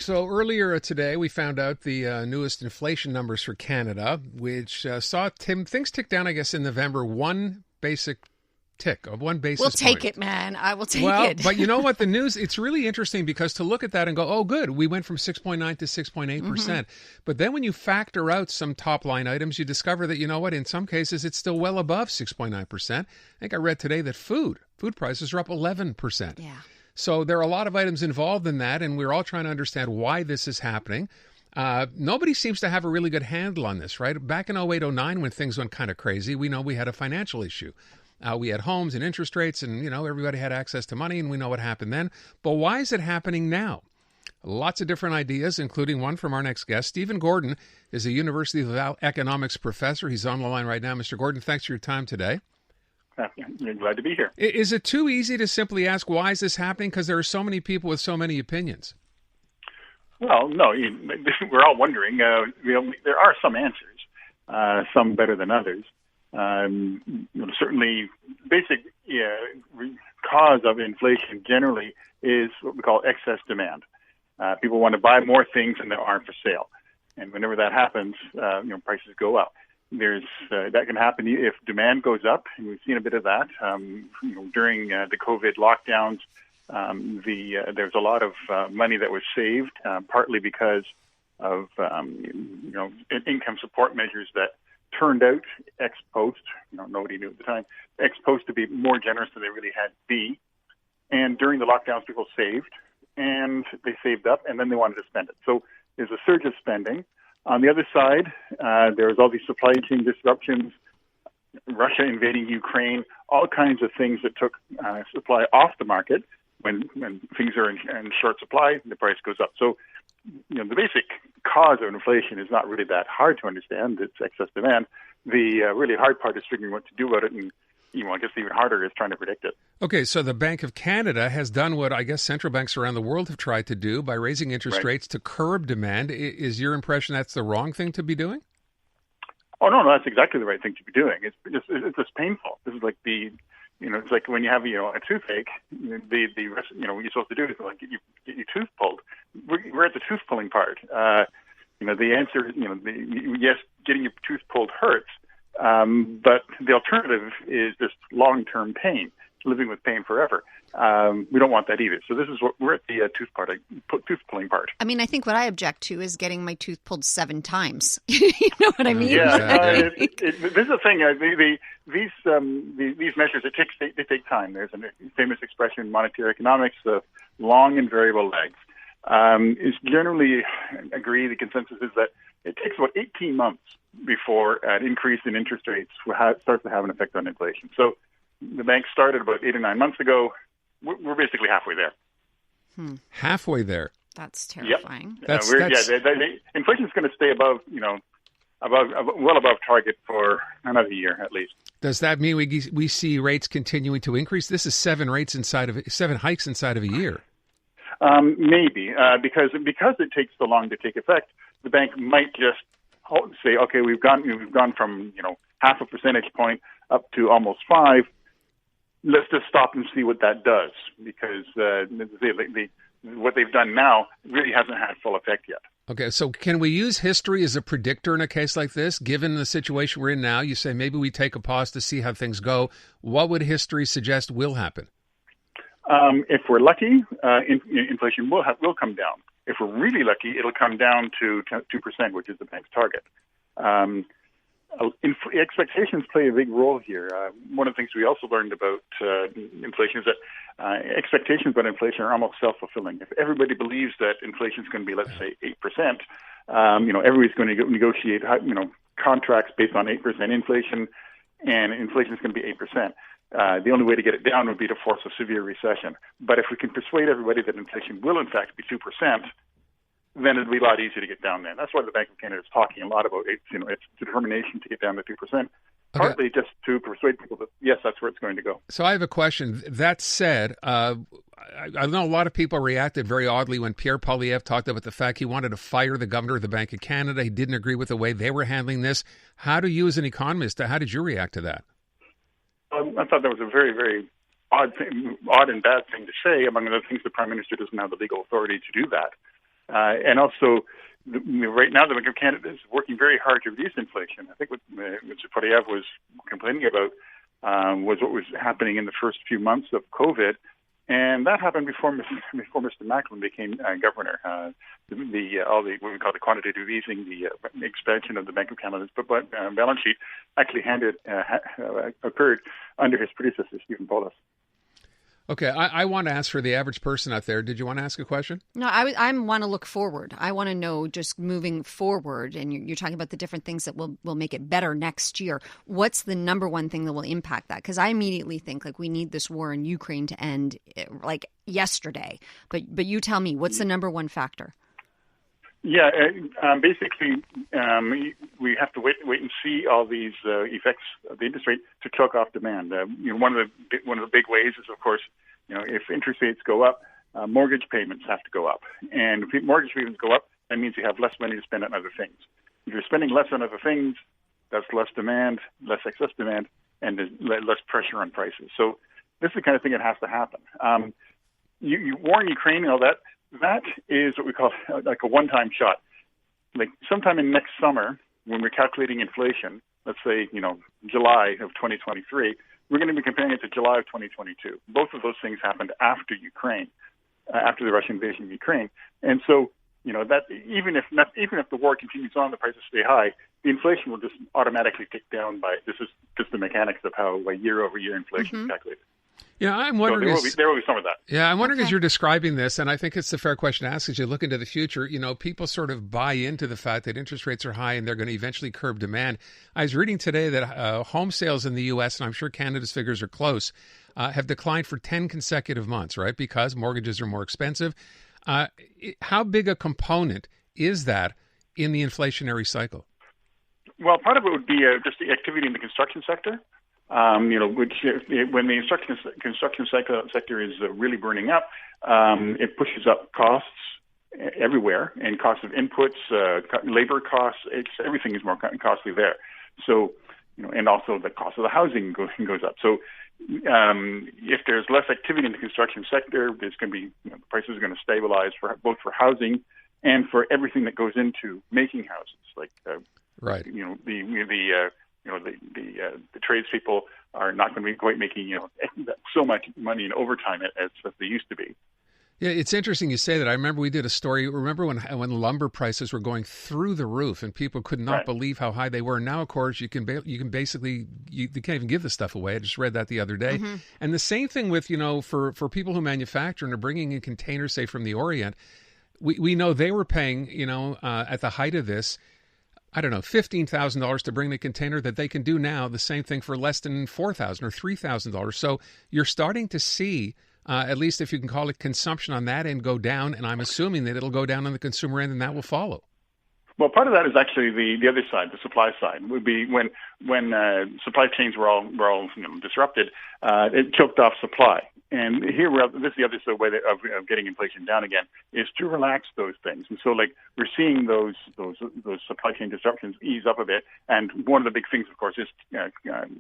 So earlier today, we found out the newest inflation numbers for Canada, which saw things tick down, I guess, in November, one basic tick of 1 basis We'll point. take it, man. I will take Well, it. but you know what? The news, it's really interesting because to look at that and go, oh, good, we went from 6.9 to 6.8%. But then when you factor out some top line items, you discover that, you know what, in some cases, it's still well above 6.9%. I think I read today that food prices are up 11%. Yeah. So there are a lot of items involved in that, and we're all trying to understand why this is happening. Nobody seems to have a really good handle on this, right? Back in 0809, when things went kind of crazy, we know we had a financial issue. We had homes and interest rates, and, you know, everybody had access to money, and we know what happened then. But why is it happening now? Lots of different ideas, including one from our next guest. Stephen Gordon is a University of Laval economics professor. He's on the line right now. Mr. Gordon, thanks for your time today. I'm glad to be here. Is it too easy to simply ask, why is this happening? Because there are so many people with so many opinions. Well, no, we're all wondering. There are some answers, some better than others. Certainly, basic cause of inflation generally is what we call excess demand. People want to buy more things than there aren't for sale, and whenever that happens, prices go up. That can happen if demand goes up, and we've seen a bit of that during the COVID lockdowns. There's a lot of money that was saved, partly because of income support measures that turned out ex post, nobody knew at the time, ex post to be more generous than they really had to be. And during the lockdowns, people saved, and they saved up, and then they wanted to spend it. So there's a surge of spending. On the other side, there's all these supply chain disruptions, Russia invading Ukraine, all kinds of things that took supply off the market. When things are in short supply, the price goes up. So, the basic cause of inflation is not really that hard to understand. It's excess demand. The really hard part is figuring what to do about it, and I guess even harder is trying to predict it. Okay, so the Bank of Canada has done what I guess central banks around the world have tried to do by raising interest rates to curb demand. Is your impression that's the wrong thing to be doing? Oh, no, that's exactly the right thing to be doing. It's just painful. This is like it's like when you have, a toothache, the rest, what you're supposed to do is like get your tooth pulled. We're at the tooth pulling part. The answer, yes, getting your tooth pulled hurts, but the alternative is just long-term pain, living with pain forever. We don't want that either. So this is what we're at the tooth pulling part. I mean, I think what I object to is getting my tooth pulled 7 times. You know what I mean? Yeah, this is the thing. These measures, they take time. There's a famous expression in monetary economics, the long and variable legs. It's generally agreed, the consensus is that it takes about 18 months before an increase in interest rates starts to have an effect on inflation. So the bank started about 8 or 9 months ago. We're basically halfway there. Halfway there. That's terrifying. Yep. Inflation is going to stay well above target for another year at least. Does that mean we see rates continuing to increase? This is 7 hikes inside of a year. Maybe because it takes so long to take effect, the bank might just say, okay, we've gone from half a percentage point up to almost 5. Let's just stop and see what that does, because what they've done now really hasn't had full effect yet. Okay, so can we use history as a predictor in a case like this? Given the situation we're in now, you say maybe we take a pause to see how things go. What would history suggest will happen? If we're lucky, inflation will come down. If we're really lucky, it'll come down to 2%, which is the bank's target. Expectations play a big role here. One of the things we also learned about inflation is that expectations about inflation are almost self-fulfilling. If everybody believes that inflation is going to be, let's say, 8%, everybody's going to negotiate, contracts based on 8% inflation, and inflation is going to be 8%. The only way to get it down would be to force a severe recession. But if we can persuade everybody that inflation will, in fact, be 2%, then it'll be a lot easier to get down there. That's why the Bank of Canada is talking a lot about its determination to get down to 2%, partly just to persuade people that, yes, that's where it's going to go. So I have a question. That said, I know a lot of people reacted very oddly when Pierre Poilievre talked about the fact he wanted to fire the governor of the Bank of Canada. He didn't agree with the way they were handling this. How do you, as an economist, how did you react to that? I thought that was a very, very odd and bad thing to say. Among other things, the Prime Minister doesn't have the legal authority to do that. And also, right now, the Bank of Canada is working very hard to reduce inflation. I think what Mr. Poilievre was complaining about was what was happening in the first few months of COVID. And that happened before Mr. Macklin became governor. All the what we call the quantitative easing, the expansion of the Bank of Canada's balance sheet, actually occurred under his predecessor, Stephen Polis. Okay, I want to ask for the average person out there. Did you want to ask a question? No, I want to look forward. I want to know, just moving forward, and you're talking about the different things that will make it better next year. What's the number one thing that will impact that? Because I immediately think we need this war in Ukraine to end yesterday. But you tell me, what's the number one factor? Yeah, basically, we have to wait and see all these effects of the interest rate to choke off demand. One of the big ways is, of course, if interest rates go up, mortgage payments have to go up, and if mortgage payments go up, that means you have less money to spend on other things. If you're spending less on other things, that's less demand, less excess demand, and there's less pressure on prices. So this is the kind of thing that has to happen. War in Ukraine and all that. That is what we call like a one-time shot. Like sometime in next summer, when we're calculating inflation, let's say, July of 2023, we're going to be comparing it to July of 2022. Both of those things happened after Ukraine, after the Russian invasion of Ukraine. And so, that even if the war continues on, the prices stay high, the inflation will just automatically tick down this is just the mechanics of how year-over-year inflation is calculated. Yeah, I'm wondering. So there will be some of that. Yeah, I'm wondering as you're describing this, and I think it's the fair question to ask as you look into the future. People sort of buy into the fact that interest rates are high and they're going to eventually curb demand. I was reading today that home sales in the U.S., and I'm sure Canada's figures are close, have declined for 10 consecutive months, right? Because mortgages are more expensive. How big a component is that in the inflationary cycle? Well, part of it would be just the activity in the construction sector. Which when the construction sector is really burning up, it pushes up costs everywhere, and costs of inputs, labor costs. Everything is more costly there. So, and also the cost of the housing goes up. So, if there's less activity in the construction sector, there's going to be prices are going to stabilize both for housing and for everything that goes into making houses, like right. The tradespeople are not going to be quite making so much money in overtime as they used to be. Yeah, it's interesting you say that. I remember we did a story. Remember when lumber prices were going through the roof and people could not believe how high they were. Now, of course, you can basically you can't even give the stuff away. I just read that the other day. Mm-hmm. And the same thing with for people who manufacture and are bringing in containers, say from the Orient, we know they were paying at the height of this, I don't know, $15,000 to bring the container that they can do now the same thing for less than $4,000 or $3,000. So you're starting to see, at least if you can call it consumption on that end, go down. And I'm assuming that it'll go down on the consumer end and that will follow. Well, part of that is actually the other side, the supply side. Would be when supply chains were all disrupted, it choked off supply. And here, this is the other way of getting inflation down again, is to relax those things. And so, we're seeing those supply chain disruptions ease up a bit. And one of the big things, of course, is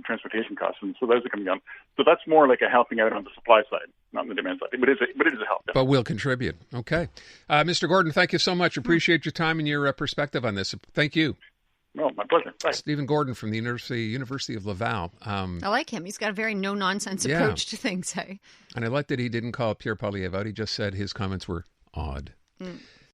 transportation costs. And so those are coming down. So that's more like a helping out on the supply side, not on the demand side. But it is a help. But will contribute. Okay. Mr. Gordon, thank you so much. Appreciate your time and your perspective on this. Thank you. Well, my pleasure. Bye. Stephen Gordon from the University of Laval. I like him. He's got a very no-nonsense approach to things. Hey? And I like that he didn't call Pierre Poilievre out. He just said his comments were odd. Mm.